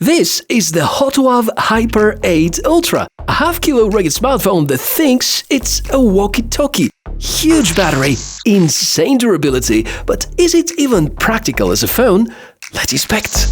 This is the HOTWAV Hyper 8 Ultra, a half-kilo rugged smartphone that thinks it's a walkie-talkie. Huge battery, insane durability, but is it even practical as a phone? Let's inspect.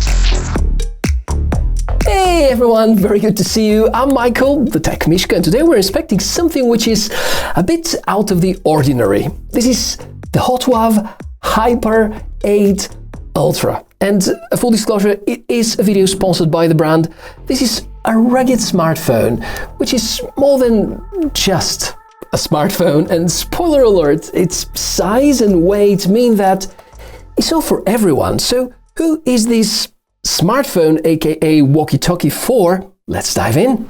Hey everyone, very good to see you. I'm Michael, the TechMishka, and today we're inspecting something which is a bit out of the ordinary. This is the HOTWAV Hyper 8 Ultra. And a full disclosure, it is a video sponsored by the brand. This is a rugged smartphone, which is more than just a smartphone. And spoiler alert, its size and weight mean that it's all for everyone. So who is this smartphone, aka walkie-talkie, for? Let's dive in.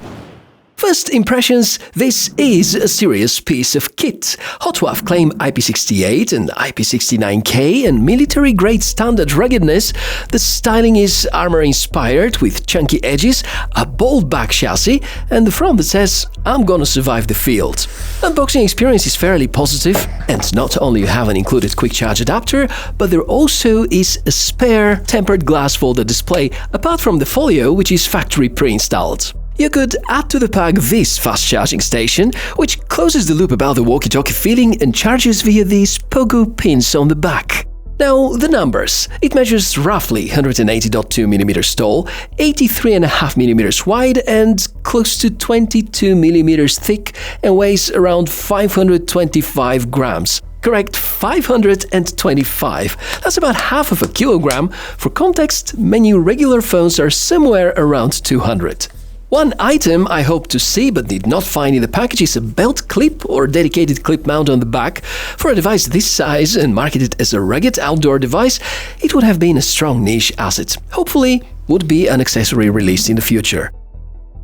First impressions, this is a serious piece of kit. HOTWAV claim IP68 and IP69K and military-grade standard ruggedness. The styling is armor-inspired with chunky edges, a bold back chassis, and the front that says, "I'm gonna survive the field." Unboxing experience is fairly positive, and not only you have an included quick charge adapter, but there also is a spare tempered glass folder display, apart from the folio, which is factory pre-installed. You could add to the pack this fast charging station, which closes the loop about the walkie-talkie feeling and charges via these pogo pins on the back. Now, the numbers. It measures roughly 180.2 mm tall, 83.5 mm wide, and close to 22 mm thick, and weighs around 525 grams. Correct, 525. That's about half of a kilogram. For context, many regular phones are somewhere around 200. One item I hope to see but did not find in the package is a belt clip or dedicated clip mount on the back. For a device this size and marketed as a rugged outdoor device, it would have been a strong niche asset. Hopefully, would be an accessory released in the future.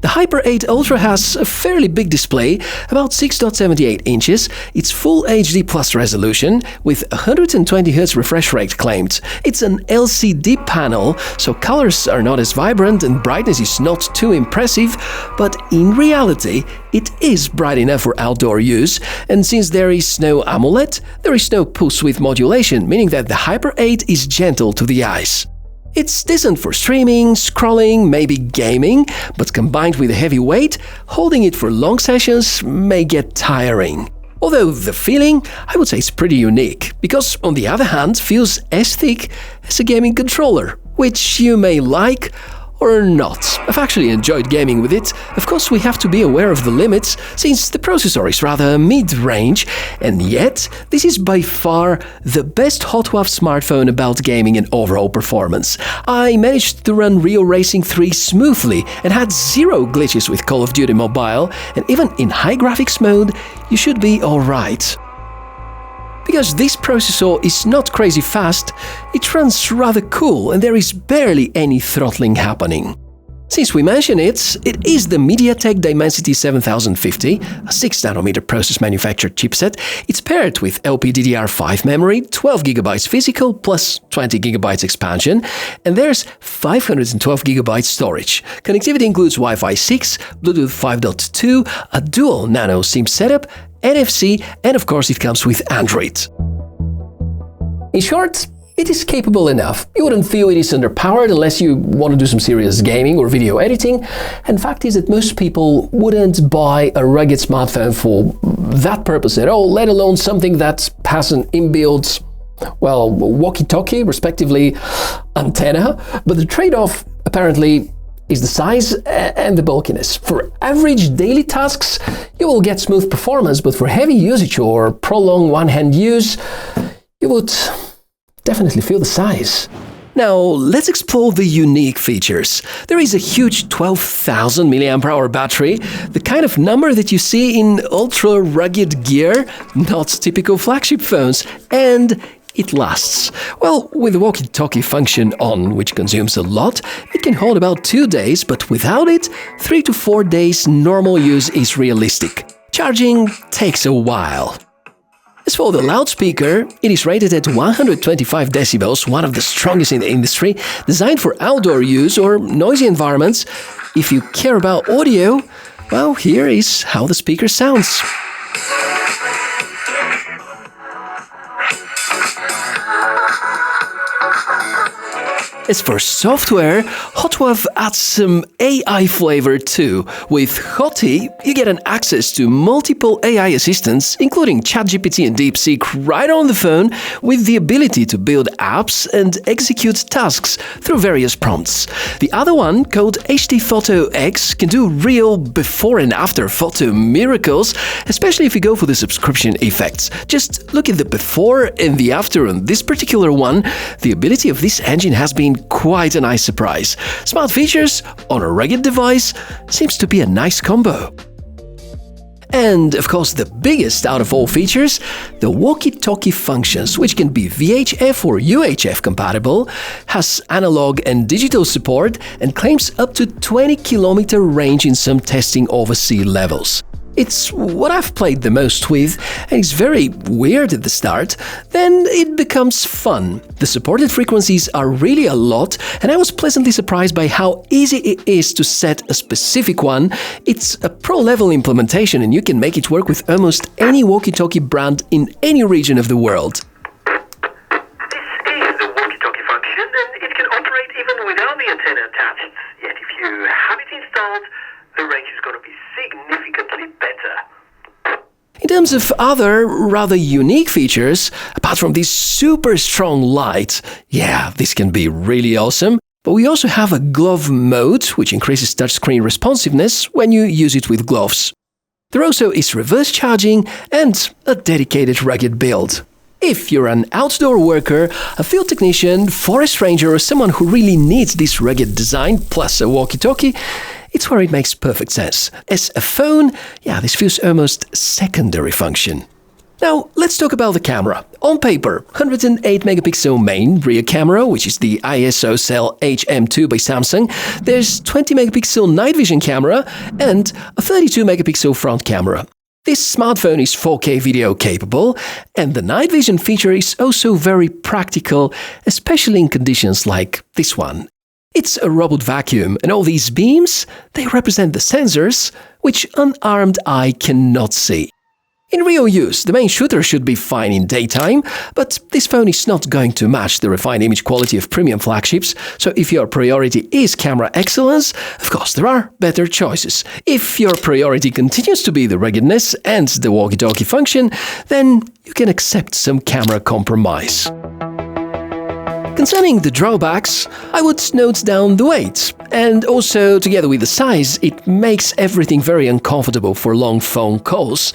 The Hyper 8 Ultra has a fairly big display, about 6.78 inches, its full HD plus resolution, with 120Hz refresh rate claimed. It's an LCD panel, so colors are not as vibrant and brightness is not too impressive, but in reality, it is bright enough for outdoor use, and since there is no AMOLED, there is no pulse width modulation, meaning that the Hyper 8 is gentle to the eyes. It's decent for streaming, scrolling, maybe gaming, but combined with a heavy weight, holding it for long sessions may get tiring. Although the feeling, I would say, is pretty unique, because on the other hand feels as thick as a gaming controller, which you may like or not. I've actually enjoyed gaming with it. Of course, we have to be aware of the limits, since the processor is rather mid-range, and yet this is by far the best HOTWAV smartphone about gaming and overall performance. I managed to run Real Racing 3 smoothly and had zero glitches with Call of Duty Mobile, and even in high graphics mode, you should be alright. Because this processor is not crazy fast, it runs rather cool and there is barely any throttling happening. Since we mention it, it is the MediaTek Dimensity 7050, a 6nm process manufactured chipset. It's paired with LPDDR5 memory, 12GB physical plus 20GB expansion, and there's 512GB storage. Connectivity includes Wi-Fi 6, Bluetooth 5.2, a dual nano SIM setup, NFC, and of course it comes with Android. In short, it is capable enough. You wouldn't feel it is underpowered unless you want to do some serious gaming or video editing. And fact is that most people wouldn't buy a rugged smartphone for that purpose at all, let alone something that has an inbuilt, well, walkie-talkie, respectively, antenna. But the trade-off, apparently, is the size and the bulkiness. For average daily tasks, you will get smooth performance, but for heavy usage or prolonged one-hand use, you would definitely feel the size. Now, let's explore the unique features. There is a huge 12,000 mAh battery, the kind of number that you see in ultra-rugged gear, not typical flagship phones, and it lasts. Well, with the walkie-talkie function on, which consumes a lot, it can hold about 2 days, but without it, 3 to 4 days normal use is realistic. Charging takes a while. As for the loudspeaker, it is rated at 125 decibels, one of the strongest in the industry, designed for outdoor use or noisy environments. If you care about audio, well, here is how the speaker sounds. As for software, HOTWAV adds some AI flavor too. With Hoti, you get an access to multiple AI assistants, including ChatGPT and DeepSeek, right on the phone, with the ability to build apps and execute tasks through various prompts. The other one, called HTPhotoX, can do real before and after photo miracles, especially if you go for the subscription effects. Just look at the before and the after on this particular one. The ability of this engine has been quite a nice surprise. Smart features on a rugged device seems to be a nice combo. And, of course, the biggest out of all features, the Walkie-Talkie functions, which can be VHF or UHF compatible, has analog and digital support, and claims up to 20-kilometer range in some testing over sea levels. It's what I've played the most with, and it's very weird at the start, then it becomes fun. The supported frequencies are really a lot, and I was pleasantly surprised by how easy it is to set a specific one. It's a pro-level implementation, and you can make it work with almost any walkie-talkie brand in any region of the world. This is the walkie-talkie function, and it can operate even without the antenna attached. Yet if you have it installed, the range is going to be significantly better. In terms of other rather unique features, apart from this super strong light, yeah, this can be really awesome. But we also have a glove mode, which increases touchscreen responsiveness when you use it with gloves. There also is reverse charging and a dedicated rugged build. If you're an outdoor worker, a field technician, forest ranger, or someone who really needs this rugged design plus a walkie-talkie, it's where it makes perfect sense. As a phone, yeah, this feels almost secondary function. Now, let's talk about the camera. On paper, 108 megapixel main rear camera, which is the ISO cell HM2 by Samsung. There's 20 megapixel night vision camera and a 32 megapixel front camera. This smartphone is 4K video capable, and the night vision feature is also very practical, especially in conditions like this one. It's a robot vacuum, and all these beams, they represent the sensors, which unarmed eye cannot see. In real use, the main shooter should be fine in daytime, but this phone is not going to match the refined image quality of premium flagships, so if your priority is camera excellence, of course there are better choices. If your priority continues to be the ruggedness and the walkie-talkie function, then you can accept some camera compromise. Concerning the drawbacks, I would note down the weight, and also, together with the size, it makes everything very uncomfortable for long phone calls.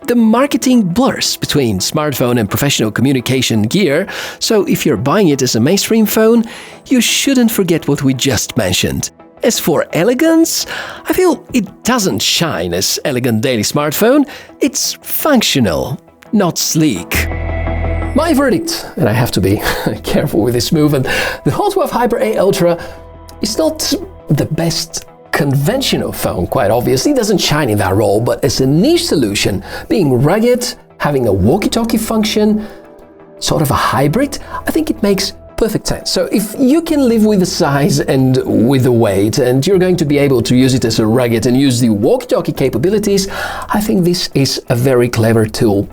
The marketing blurs between smartphone and professional communication gear, so if you're buying it as a mainstream phone, you shouldn't forget what we just mentioned. As for elegance, I feel it doesn't shine as elegant daily smartphone, it's functional, not sleek. My verdict, and I have to be careful with this move, and the HOTWAV Hyper A Ultra is not the best conventional phone, quite obviously. It doesn't shine in that role, but as a niche solution, being rugged, having a walkie-talkie function, sort of a hybrid, I think it makes perfect sense. So if you can live with the size and with the weight, and you're going to be able to use it as a rugged and use the walkie-talkie capabilities, I think this is a very clever tool.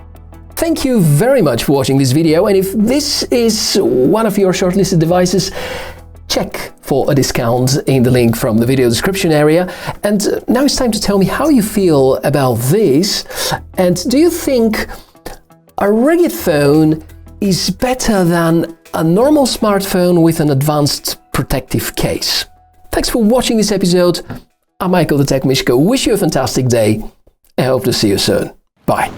Thank you very much for watching this video, and if this is one of your shortlisted devices, check for a discount in the link from the video description area. And now it's time to tell me how you feel about this, and do you think a rugged phone is better than a normal smartphone with an advanced protective case? Thanks for watching this episode. I'm Michael the TechMishka. Wish you a fantastic day. I hope to see you soon. Bye.